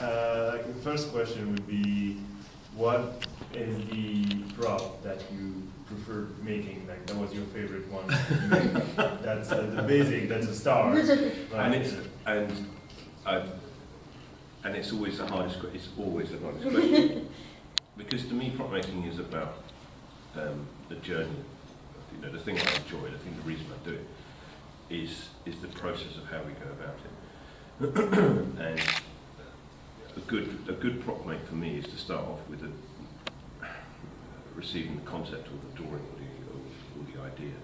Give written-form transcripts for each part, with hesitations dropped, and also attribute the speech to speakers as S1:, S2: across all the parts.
S1: Like the first question would be, what is the prop that you prefer making? Like that was your favorite one to make? That's the basic. That's a star.
S2: And it's always the hardest. It's always the hardest question because to me, prop making is about the journey. You know, the thing I enjoy, the thing, the reason I do it is the process of how we go about it. And a good prop make for me is to start off with receiving the concept or the drawing or the idea,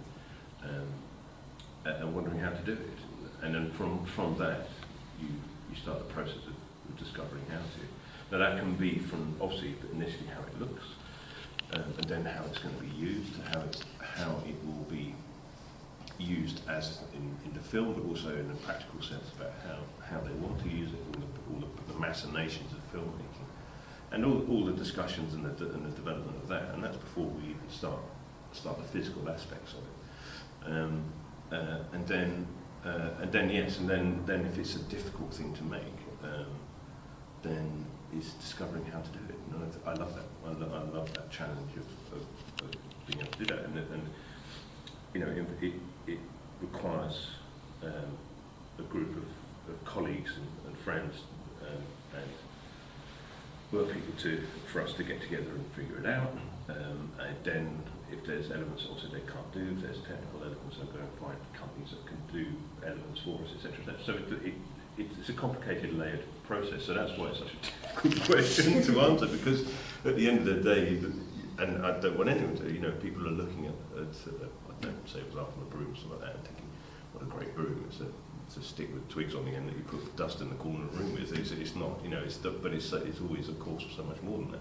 S2: and wondering how to do it. And then from that, you start the process of discovering how to. Now that can be from obviously initially how it looks, and then how it's going to be used, how it will be used as in the film, but also in a practical sense about how they want to use it, all the machinations of filmmaking, and all the discussions and the development of that, and that's before we even start the physical aspects of it. And then if it's a difficult thing to make, then it's discovering how to do it. And I love that. I love that challenge of being able to do that. And you know, it requires a group of colleagues and friends and work people for us to get together and figure it out. And then if there's elements also they can't do, if there's technical elements, I'll go and find companies that can do elements for us, etc. So it's a complicated, layered process. So that's why it's such a difficult question to answer, because at the end of the day, and I don't want anyone to, you know, people are looking at I don't say, for example, a broom or something like that, and thinking, what a great broom! It's a stick with twigs on the end that you put dust in the corner of the room with. It's not, you know, but it's always, of course, so much more than that.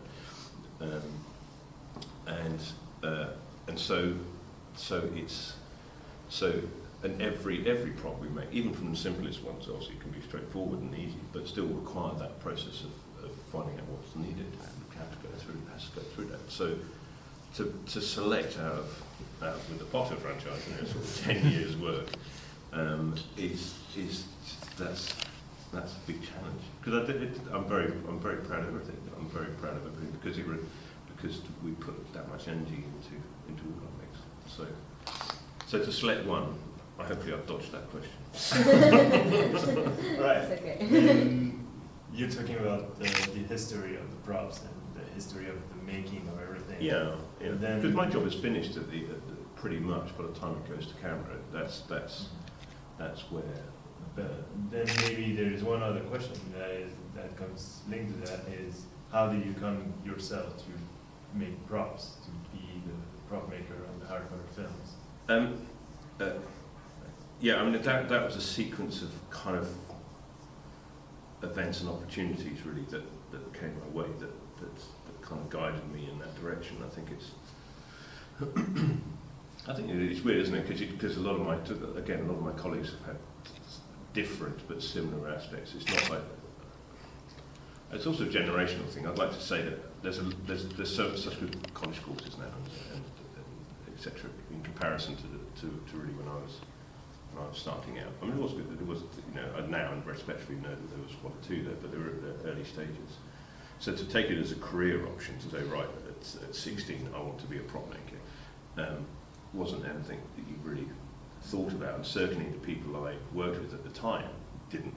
S2: And every prop we make, even from the simplest ones, obviously can be straightforward and easy, but still require that process of finding out what's needed and how to go through that. So to select out of with the Potter franchise, you know, sort of 10 years work, that's a big challenge. Because I'm very proud of everything. I'm very proud of everything because we put that much energy into all our mix. So to select one, hopefully I've dodged that question.
S1: Right.
S3: It's okay.
S1: You're talking about the history of the props and the history of the making of everything.
S2: Yeah. Because my job is finished pretty much by the time it goes to camera. That's where.
S1: But then maybe there is one other question that comes linked to that is, how did you come yourself to make props, to be the prop maker on the hardcover films?
S2: Yeah, I mean that was a sequence of kind of events and opportunities really that came my way that kind of guided me in that direction. I think it's weird, isn't it? Because a lot of my colleagues have had different but similar aspects. It's not like it's also a generational thing. I'd like to say that there's such good college courses now and etc. in comparison to really when I was starting out. I mean, it was good. It was, you know, now and respectfully know that there was one or two there, but they were at the early stages. So to take it as a career option, to say, right, at 16 I want to be a prop maker, wasn't anything that you really thought about, and certainly the people I worked with at the time didn't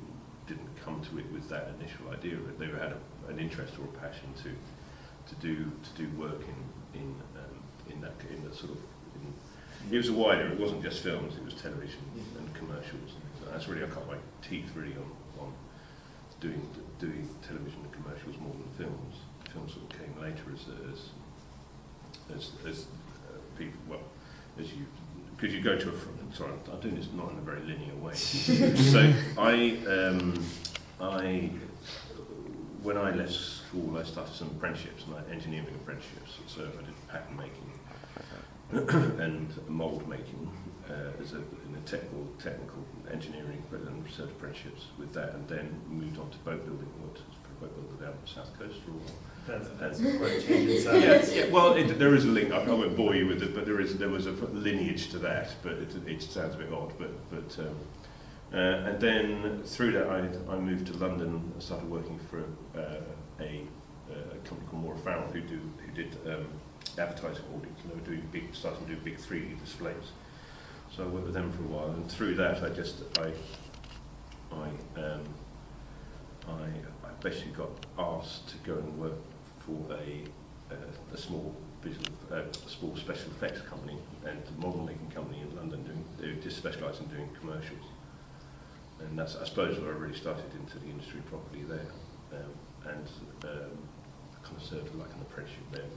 S2: come to it with that initial idea of it. They had an interest or a passion to do work in that sort of. It was wider. It wasn't just films. It was television and commercials. So that's really, I cut my teeth really on doing television and commercials more than films. Films sort of came later as people. Well, because you go to a. Sorry, I'm doing this not in a very linear way. So when I left school, I started some apprenticeships, like engineering apprenticeships. So I did pattern making and mould making in a technical engineering and research apprenticeships with that, and then moved on to boat building. Worked for a boat builder down the south coast for a while.
S1: That's quite a change in size.
S2: Yeah. Well, there is a link. I won't bore you with it, but there was a lineage to that. But it sounds a bit odd. And then through that, I moved to London and started working for a company called Moore Farrell, who did advertising audits, and they were starting to do big 3D displays. So I worked with them for a while, and through that, I basically got asked to go and work for a small small special effects company and model making company in London. They just specialised in doing commercials, and that's, I suppose, where I really started into the industry properly there. And I kind of served like an apprenticeship there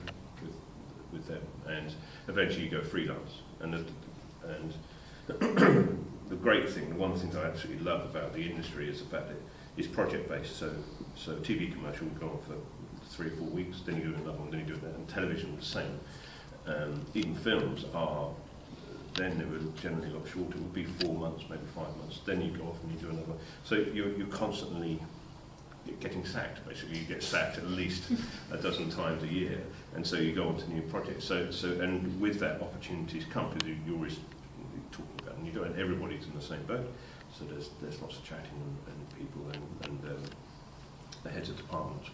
S2: with them, and eventually you go freelance. And the great thing, one of the things I absolutely love about the industry is the fact that it's project based. So TV commercial would go on for 3 or 4 weeks, then you do another one, then you do that, and television was the same. Even films are, then they were generally a lot shorter. It would be 4 months, maybe 5 months. Then you go off and you do another. So you're constantly getting sacked. Basically, you get sacked at least a dozen times a year, and so you go on to new projects. So and with that, opportunities come, because you're always talking about them. You don't. Everybody's in the same boat. So there's lots of chatting and people, and the heads of departments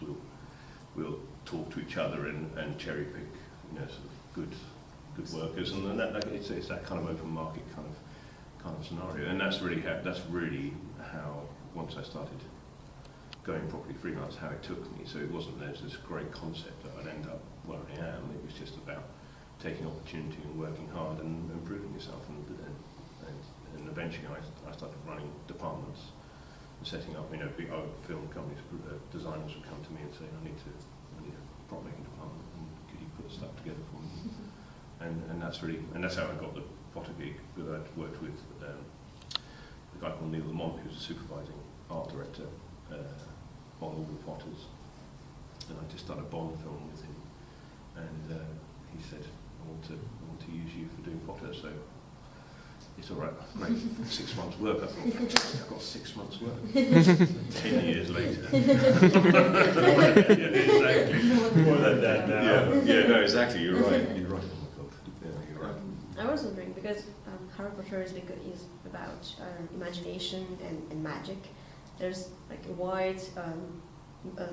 S2: will talk to each other and cherry pick, sort of good workers, and then it's that kind of open market kind of scenario, and that's really how once I started going properly freelance, how it took me. So it wasn't there's this great concept that I'd end up where I am. It was just about taking opportunity and working hard and improving yourself, and eventually I started running departments and setting up, big film companies, designers would come to me and say, I need a prop making department, and could you put stuff together for me? And that's how I got the Potter gig. But I'd worked with a guy called Neil Lamont, who's a supervising art director on all the Potters, and I just done a Bond film with him, and he said, I want to use you for doing Potter, so it's all right, great, 6 months work. I thought, fantastic, I've got 6 months work. 10 years later. Exactly.
S1: More than that now.
S2: Yeah, no, exactly, you're right. Oh my God. Yeah, you're right.
S3: I was wondering, because Harry Potter is about imagination and magic. There's like a wide,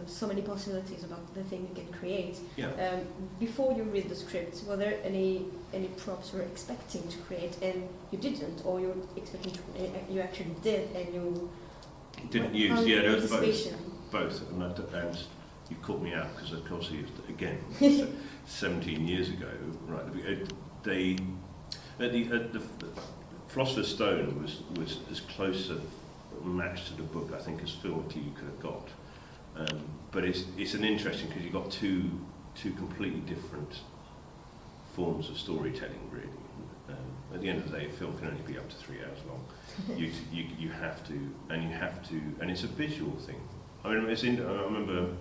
S3: so many possibilities about the thing you can create.
S2: Yeah.
S3: Before you read the script, were there any props you were expecting to create and you didn't, or you were expecting to, you actually did and you
S2: didn't use? Yeah, there was
S3: both.
S2: Both, and you caught me out because, of course, again, 17 years ago, right? The Philosopher's Stone was as close a match to the book, I think, as filmity you could have got. But it's an interesting, because you've got two completely different forms of storytelling, really. At the end of the day, a film can only be up to 3 hours long. You have to, and it's a visual thing. I mean, I remember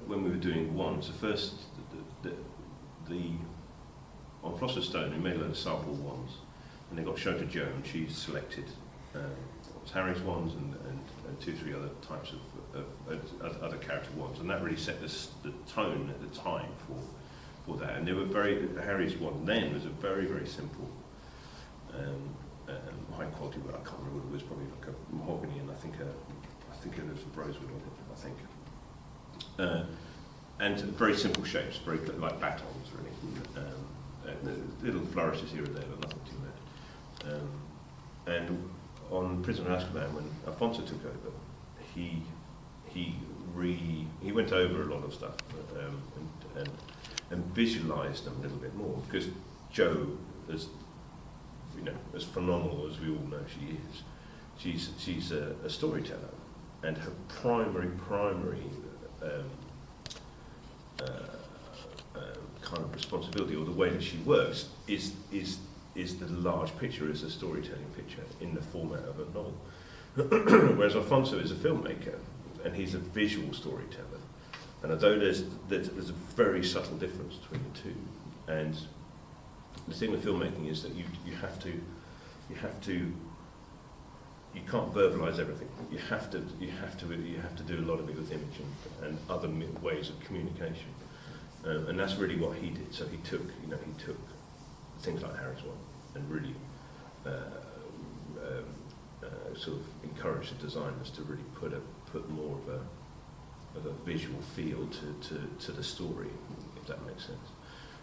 S2: when we were doing wands, the first, on Philosopher's Stone, we made a load of sample wands, and they got shown to Jo, and she selected Harry's wands and 2 or 3 other types of other character wands, and that really set the tone at the time for that. And they were Harry's wand then was a very, very simple, high quality, but I can't remember what it was, probably like a mahogany, and I think it was a rosewood on it, I think. And very simple shapes, very like batons, really. Little flourishes here and there, but nothing too much. And on Prisoner of Azkaban, when Alfonso took over, he went over a lot of stuff and visualised them a little bit more, because Jo, as phenomenal as we all know she is, she's a storyteller, and her primary kind of responsibility, or the way that she works, is the large picture, is a storytelling picture in the format of a novel. Whereas Alfonso is a filmmaker, and he's a visual storyteller. And although there's a very subtle difference between the two, and the thing with filmmaking is that you can't verbalise everything. You have to do a lot of it with image and other ways of communication. And that's really what he did. So he took things like Harry's one and really sort of encourage the designers to really put more of a visual feel to the story, if that makes sense.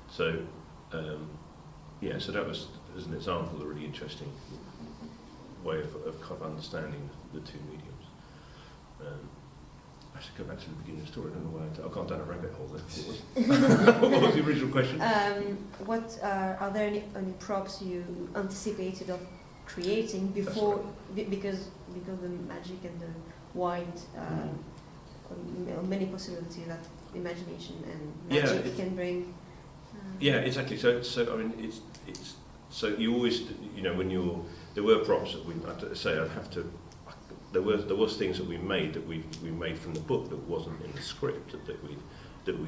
S2: So yeah, so that was, as an example, a really interesting way of kind of understanding the two mediums. I should go back to the beginning of the story. I don't know why I've gone down a rabbit hole there. What was the original question?
S3: Are there any props you anticipated of creating before, because the magic and the wide many possibilities that imagination and magic can bring?
S2: Yeah, exactly. So I mean, it's so you always, you know, when there were props that we, I have to say, there was things that we made made from the book that wasn't in the script that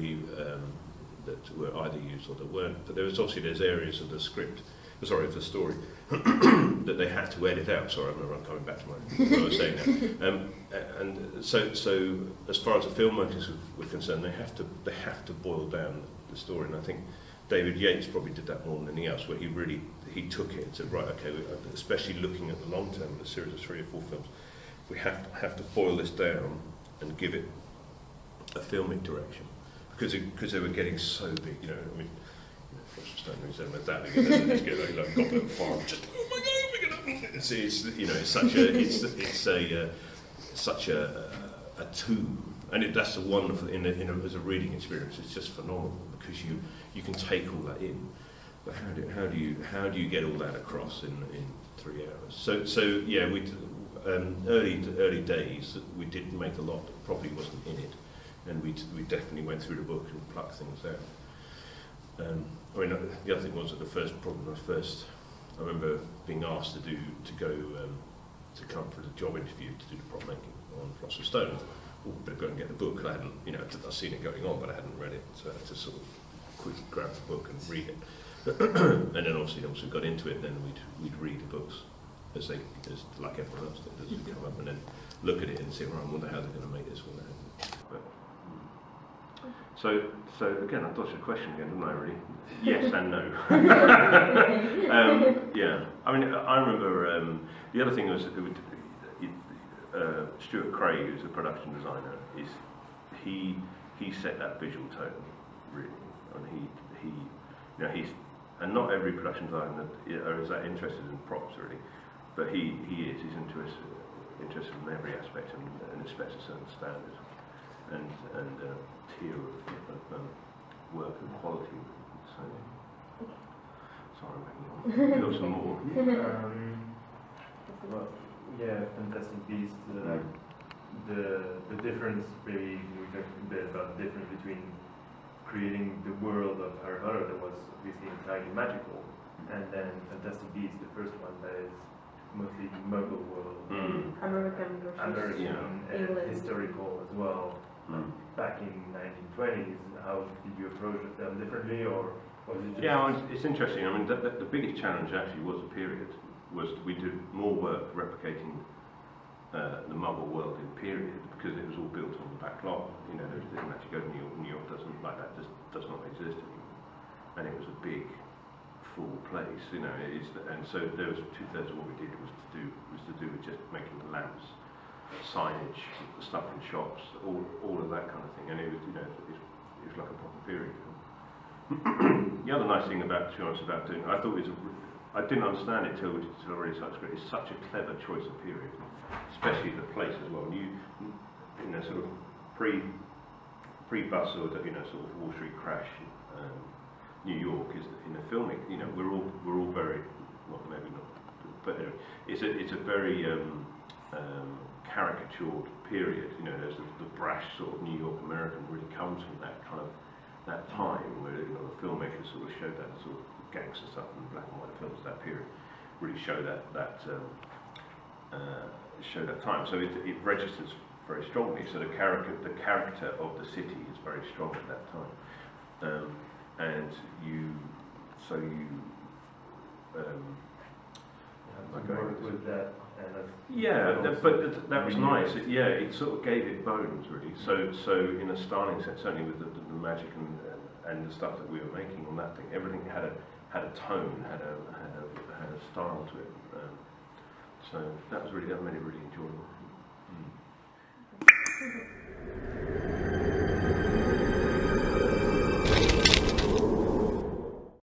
S2: were either used or that weren't. But there's areas of the script, of the story, that they had to edit out. Sorry, I'm coming back to what I was saying now. And so as far as the filmmakers were concerned, they have to boil down the story. And I think David Yates probably did that more than anything else, where he took it and said, right, okay, especially looking at the long term of the series of 3 or 4 films, we have to boil this down and give it a filmic direction, because they were getting so big, you know. I mean, that big, and then they just get like Goblet Farm, just oh my God, we're gonna. It's such a tomb, and that's a wonderful as a reading experience. It's just phenomenal because you can take all that in. But how do you get all that across in 3 hours? So yeah, we early days we did make a lot that probably wasn't in it, and we definitely went through the book and plucked things out. I mean, the other thing was that I remember being asked to come for the job interview to do the prop making on Philosopher's Stone. Oh, better go and get the book. I hadn't, you know, I'd seen it going on, but I hadn't read it, so I had to sort of quickly grab the book and read it. And then obviously once we got into it, then we'd read the books as like everyone else did, as we come up, and then look at it and say, right, I wonder how they're going to make this one. But so again, I dodged the question again, didn't I? Really? Yes and no. Yeah. I mean, I remember the other thing was Stuart Craig, who's a production designer, he set that visual tone really, and and not every production designer is that interested in props really, but he's interested in every aspect and expects a certain standard and tier of work and quality. So, sorry, you've got some more.
S1: Well, yeah, Fantastic Beasts. The difference, maybe we talked a bit about the difference between creating the world of Harry Potter that was obviously entirely magical, and then Fantastic Beasts, the first one that is mostly Muggle world,
S3: American versus
S1: and historical as well. Back in 1920s, how did you approach the film differently, or was it just...
S2: Yeah, it's interesting. I mean, the biggest challenge actually was the period. Was we did more work replicating the Muggle world in period, because it was all built on the back lot. You know, it didn't actually go to New York. New York does not exist anymore, and it was a big, full place. You know, and so there was 2/3 of what we did was to do with just making the lamps, signage, stuff in shops, all of that kind of thing, and it was, you know, it was like a proper period film. The other nice thing about doing, I thought I didn't understand it till I read such great. It's such a clever choice of period, especially the place as well. You know, sort of pre-bus or sort of Wall Street crash. New York is in the filming. You know, we're all very, well, maybe not, but anyway, it's a very caricatured period. You know, there's the brash sort of New York American really comes from that time where, you know, the filmmakers sort of showed that sort of gangster stuff in black and white films of that period, really show that time. So it registers very strongly. So the character of the city is very strong at that time, and
S1: work with that.
S2: But that was nice. It sort of gave it bones, really. So in a styling sense, certainly with the magic and the stuff that we were making on that thing, everything had a tone, had a style to it. So that made it really enjoyable.